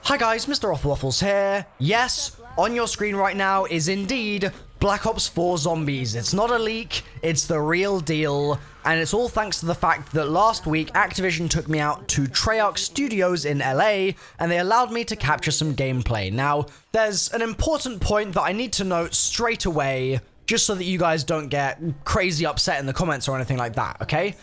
Hi guys, MrRoflWaffles here. Yes, on your screen right now is indeed Black Ops 4 Zombies. It's not a leak, it's the real deal, and it's all thanks to the fact that last week Activision took me out to Treyarch Studios in LA, and they allowed me to capture some gameplay. Now, there's an important point that I need to note straight away, just so that you guys don't get crazy upset in the comments or anything like that, okay?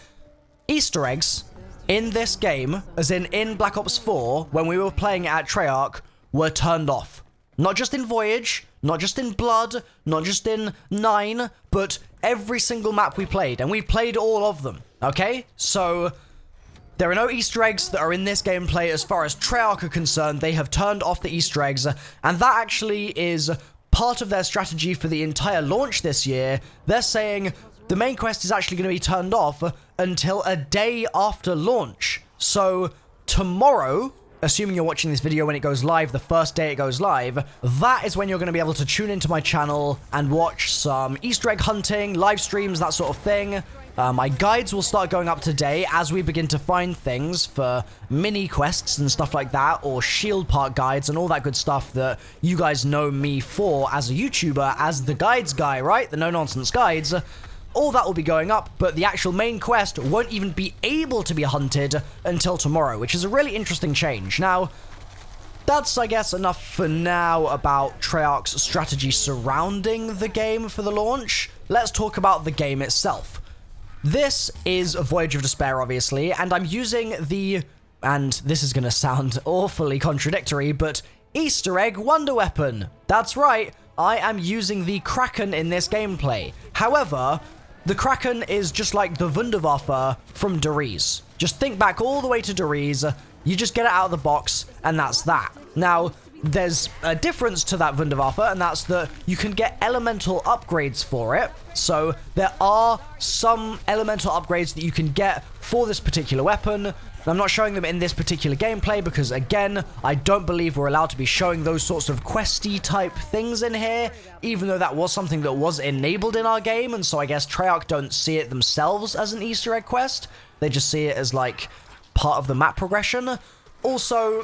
Easter eggs in this game, as in Black Ops 4, when we were playing it at Treyarch, were turned off. Not just in Voyage, not just in Blood, not just in 9, but every single map we played, and we played all of them, okay? So, there are no Easter eggs that are in this gameplay as far as Treyarch are concerned. They have turned off the Easter eggs, and that actually is part of their strategy for the entire launch this year. They're saying the main quest is actually going to be turned off until a day after launch. So tomorrow, assuming you're watching this video when it goes live, the first day it goes live, that is when you're going to be able to tune into my channel and watch some Easter egg hunting, live streams, that sort of thing. My guides will start going up today as we begin to find things for mini quests and stuff like that, or shield part guides and all that good stuff that you guys know me for as a YouTuber, as the guides guy, right? The no-nonsense guides. All that will be going up, but the actual main quest won't even be able to be hunted until tomorrow, which is a really interesting change. Now, that's, I guess, enough for now about Treyarch's strategy surrounding the game for the launch. Let's talk about the game itself. This is a Voyage of Despair, obviously, and I'm using the, and this is going to sound awfully contradictory, but Easter egg Wonderweapon. That's right, I am using the Kraken in this gameplay. However, the Kraken is just like the Wonderweapon from Dries. Just think back all the way to Dries, you just get it out of the box, and that's that. Now, there's a difference to that Wonderweapon, and that's that you can get elemental upgrades for it. So there are some elemental upgrades that you can get for this particular weapon. I'm not showing them in this particular gameplay because, again, I don't believe we're allowed to be showing those sorts of questy type things in here, even though that was something that was enabled in our game, and so I guess Treyarch don't see it themselves as an Easter egg quest. They just see it as, like, part of the map progression. Also,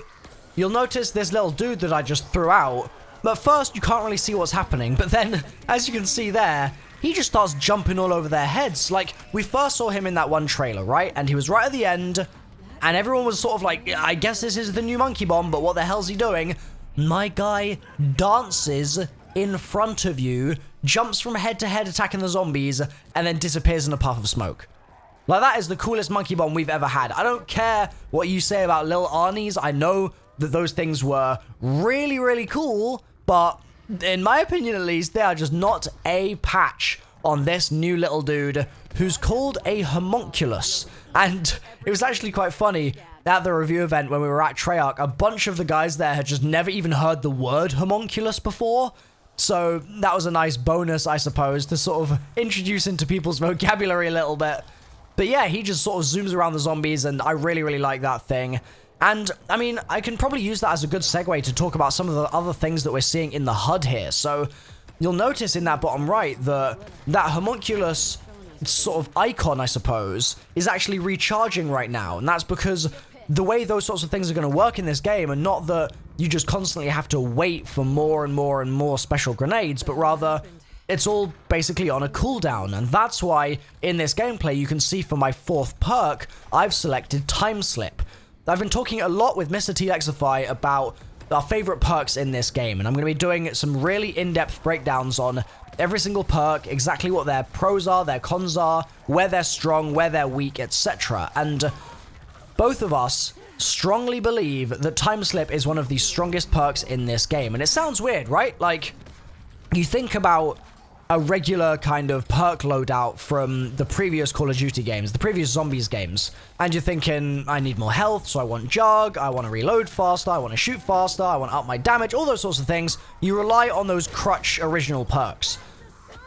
you'll notice this little dude that I just threw out. But first, you can't really see what's happening, but then, as you can see there, he just starts jumping all over their heads. Like, we first saw him in that one trailer, right? And he was right at the end, and everyone was sort of like, I guess this is the new Monkey Bomb, but what the hell's he doing? My guy dances in front of you, jumps from head to head attacking the zombies, and then disappears in a puff of smoke. Like, that is the coolest Monkey Bomb we've ever had. I don't care what you say about Lil Arnie's. I know that those things were really, really cool, but in my opinion at least, they are just not a patch on this new little dude who's called a homunculus. And it was actually quite funny at the review event when we were at Treyarch, a bunch of the guys there had just never even heard the word homunculus before. So that was a nice bonus, I suppose, to sort of introduce into people's vocabulary a little bit. But yeah, he just sort of zooms around the zombies, and I really, really like that thing. And, I mean, I can probably use that as a good segue to talk about some of the other things that we're seeing in the HUD here. So, you'll notice in that bottom right that homunculus sort of icon, I suppose, is actually recharging right now. And that's because the way those sorts of things are going to work in this game are not that you just constantly have to wait for more and more and more special grenades, but rather it's all basically on a cooldown. And that's why in this gameplay you can see for my fourth perk, I've selected Time Slip. I've been talking a lot with Mr. Telexify about our favorite perks in this game, and I'm going to be doing some really in-depth breakdowns on every single perk, exactly what their pros are, their cons are, where they're strong, where they're weak, etc. And both of us strongly believe that Time Slip is one of the strongest perks in this game. And it sounds weird, right? Like, you think about a regular kind of perk loadout from the previous Call of Duty games, the previous Zombies games, and you're thinking, I need more health, so I want Jug, I want to reload faster, I want to shoot faster, I want to up my damage, all those sorts of things. You rely on those crutch original perks.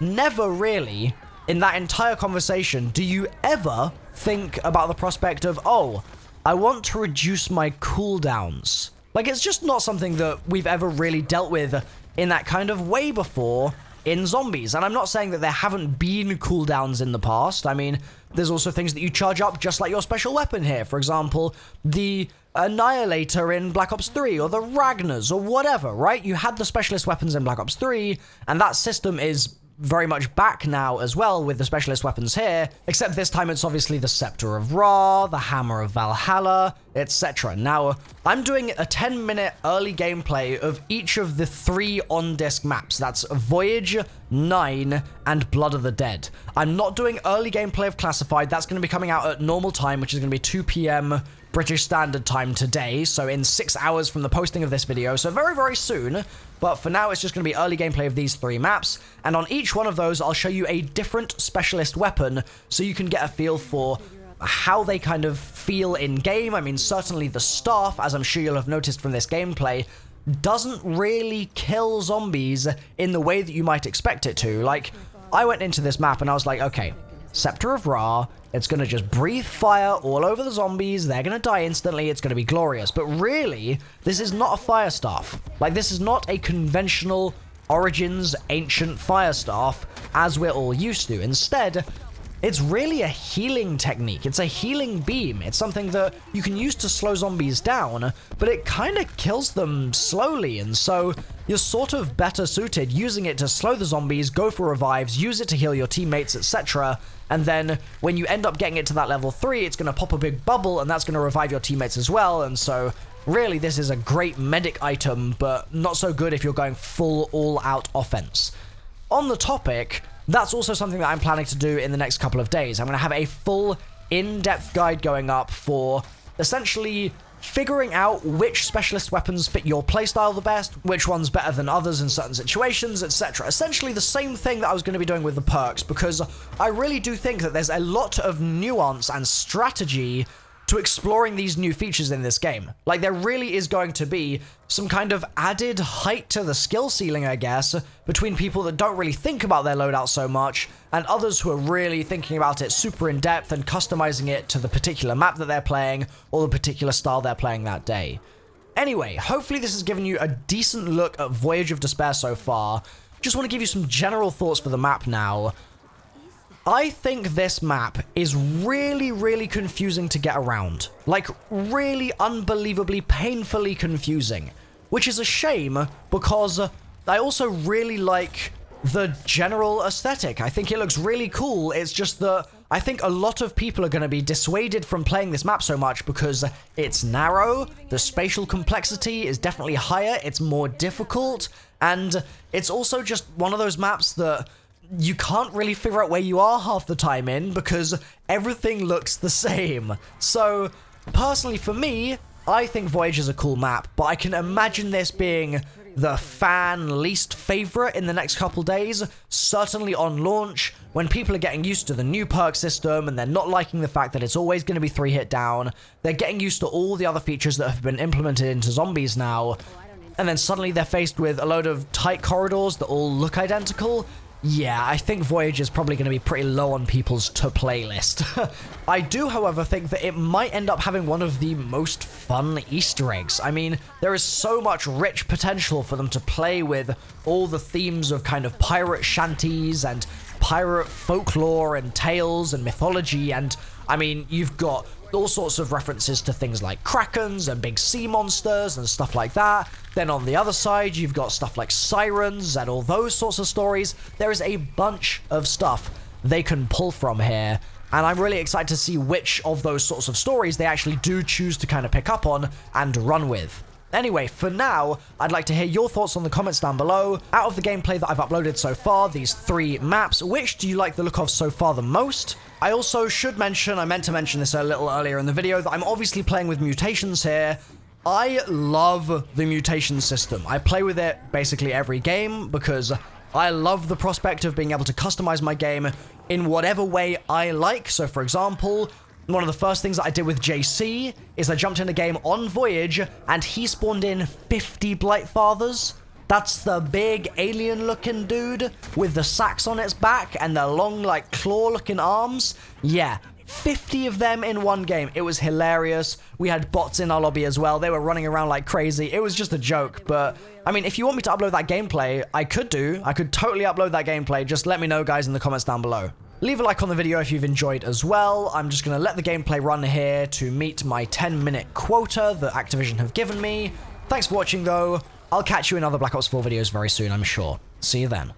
Never really, in that entire conversation, do you ever think about the prospect of, oh, I want to reduce my cooldowns. Like, it's just not something that we've ever really dealt with in that kind of way before. in zombies. And I'm not saying that there haven't been cooldowns in the past. I mean, there's also things that you charge up just like your special weapon here. For example, the Annihilator in Black Ops 3, or the Ragnars, or whatever, right? You had the specialist weapons in Black Ops 3, and that system is very much back now as well with the specialist weapons here, except this time it's obviously the Scepter of Ra, the Hammer of Valhalla, etc. Now, I'm doing a 10-minute early gameplay of each of the 3 on-disc maps. That's Voyage, 9, and Blood of the Dead. I'm not doing early gameplay of Classified. That's going to be coming out at normal time, which is going to be 2 p.m. British Standard Time today, so in 6 hours from the posting of this video, so very, very soon. But for now, it's just going to be early gameplay of these 3 maps, and on each one of those, I'll show you a different specialist weapon, so you can get a feel for how they kind of feel in-game. I mean, certainly the staff, as I'm sure you'll have noticed from this gameplay, doesn't really kill zombies in the way that you might expect it to. Like, I went into this map and I was like, okay, Scepter of Ra, it's going to just breathe fire all over the zombies, they're going to die instantly, it's going to be glorious. But really, this is not a fire staff. Like, this is not a conventional Origins ancient fire staff, as we're all used to. Instead, it's really a healing technique. It's a healing beam. It's something that you can use to slow zombies down, but it kind of kills them slowly, and so you're sort of better suited using it to slow the zombies, go for revives, use it to heal your teammates, etc. And then when you end up getting it to that level 3, it's going to pop a big bubble, and that's going to revive your teammates as well, and so really this is a great medic item, but not so good if you're going full all-out offense. On the topic, that's also something that I'm planning to do in the next couple of days. I'm going to have a full in-depth guide going up for essentially figuring out which specialist weapons fit your playstyle the best, which one's better than others in certain situations, etc. Essentially the same thing that I was going to be doing with the perks, because I really do think that there's a lot of nuance and strategy to exploring these new features in this game. Like, there really is going to be some kind of added height to the skill ceiling, I guess, between people that don't really think about their loadout so much, and others who are really thinking about it super in depth and customizing it to the particular map that they're playing, or the particular style they're playing that day. Anyway, hopefully this has given you a decent look at Voyage of Despair so far. Just want to give you some general thoughts for the map now. I think this map is really, really confusing to get around. Like, really unbelievably, painfully confusing. Which is a shame, because I also really like the general aesthetic. I think it looks really cool. It's just that I think a lot of people are going to be dissuaded from playing this map so much because it's narrow, the spatial complexity is definitely higher, it's more difficult, and it's also just one of those maps that you can't really figure out where you are half the time in because everything looks the same. So, personally for me, I think Voyage is a cool map, but I can imagine this being the fan least favorite in the next couple days, certainly on launch, when people are getting used to the new perk system and they're not liking the fact that it's always going to be 3-hit down, they're getting used to all the other features that have been implemented into zombies now, and then suddenly they're faced with a load of tight corridors that all look identical. Yeah, I think Voyage is probably going to be pretty low on people's to-play list. I do, however, think that it might end up having one of the most fun Easter eggs. I mean, there is so much rich potential for them to play with all the themes of kind of pirate shanties and pirate folklore and tales and mythology, and, I mean, you've got all sorts of references to things like krakens and big sea monsters and stuff like that. Then on the other side, you've got stuff like sirens and all those sorts of stories. There is a bunch of stuff they can pull from here, and I'm really excited to see which of those sorts of stories they actually do choose to kind of pick up on and run with. Anyway, for now, I'd like to hear your thoughts on the comments down below. Out of the gameplay that I've uploaded so far, these 3 maps, which do you like the look of so far the most? I also should mention, I meant to mention this a little earlier in the video, that I'm obviously playing with mutations here. I love the mutation system. I play with it basically every game because I love the prospect of being able to customize my game in whatever way I like. So for example, one of the first things that I did with JC is I jumped in a game on Voyage and he spawned in 50 Blightfathers. That's the big alien-looking dude with the sacks on its back and the long, like, claw-looking arms. Yeah, 50 of them in one game. It was hilarious. We had bots in our lobby as well. They were running around like crazy. It was just a joke, but I mean, if you want me to upload that gameplay, I could totally upload that gameplay. Just let me know, guys, in the comments down below. Leave a like on the video if you've enjoyed as well. I'm just going to let the gameplay run here to meet my 10-minute quota that Activision have given me. Thanks for watching, though. I'll catch you in other Black Ops 4 videos very soon, I'm sure. See you then.